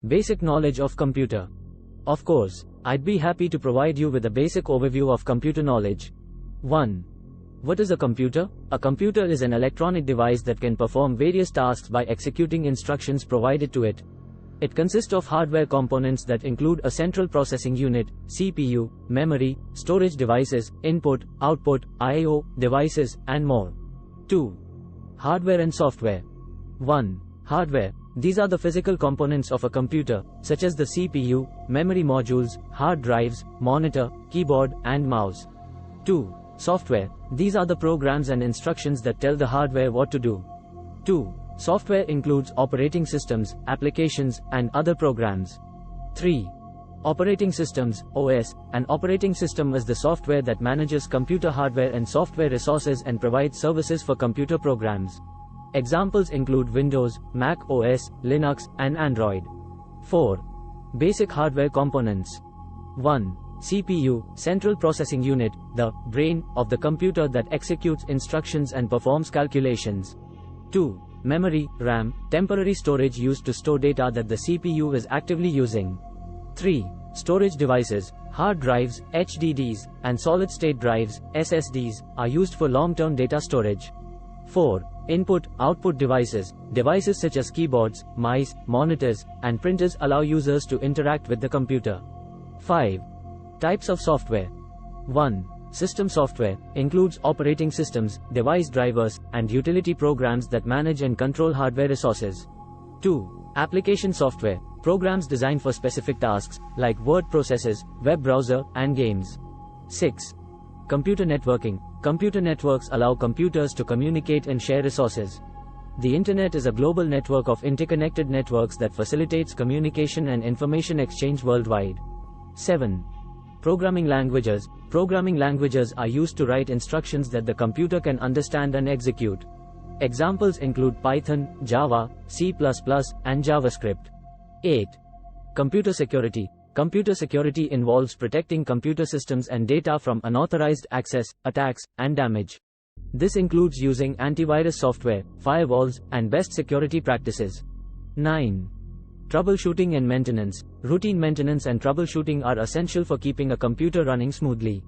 Basic knowledge of computer. Of course, I'd be happy to provide you with a basic overview of computer knowledge. 1. What is a computer? A computer is an electronic device that can perform various tasks by executing instructions provided to it. It consists of hardware components that include a central processing unit, CPU, memory, storage devices, input, output, I/O devices, and more. 2. Hardware and software. 1. Hardware. These are the physical components of a computer, such as the CPU, memory modules, hard drives, monitor, keyboard, and mouse. 2. Software. These are the programs and instructions that tell the hardware what to do. 2. Software includes operating systems, applications, and other programs. 3. Operating systems, OS. An operating system is the software that manages computer hardware and software resources and provides services for computer programs. Examples include Windows, Mac OS, Linux, and Android. 4. Basic hardware components. 1. CPU, Central Processing Unit, the brain of the computer that executes instructions and performs calculations. 2. Memory, RAM, temporary storage used to store data that the CPU is actively using. 3. Storage devices, hard drives, HDDs, and solid-state drives, SSDs, are used for long-term data storage. 4. Input-output devices, devices such as keyboards, mice, monitors, and printers allow users to interact with the computer. 5. Types of software. 1. System software includes operating systems, device drivers, and utility programs that manage and control hardware resources. 2. Application software, programs designed for specific tasks, like word processors, web browser, and games. 6. Computer networking. Computer networks allow computers to communicate and share resources. The Internet is a global network of interconnected networks that facilitates communication and information exchange worldwide. 7. Programming languages. Programming languages are used to write instructions that the computer can understand and execute. Examples include Python, Java, C++, and JavaScript. 8. Computer security. Computer security involves protecting computer systems and data from unauthorized access, attacks, and damage. This includes using antivirus software, firewalls, and best security practices. 9. Troubleshooting and maintenance. Routine maintenance and troubleshooting are essential for keeping a computer running smoothly.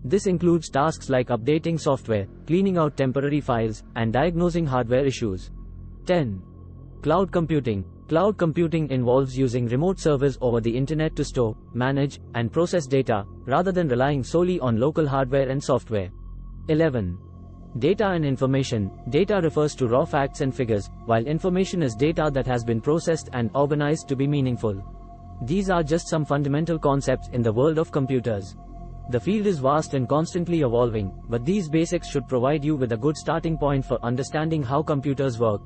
This includes tasks like updating software, cleaning out temporary files, and diagnosing hardware issues. 10. Cloud computing. Cloud computing involves using remote servers over the Internet to store, manage, and process data, rather than relying solely on local hardware and software. 11. Data and information. Data refers to raw facts and figures, while information is data that has been processed and organized to be meaningful. These are just some fundamental concepts in the world of computers. The field is vast and constantly evolving, but these basics should provide you with a good starting point for understanding how computers work.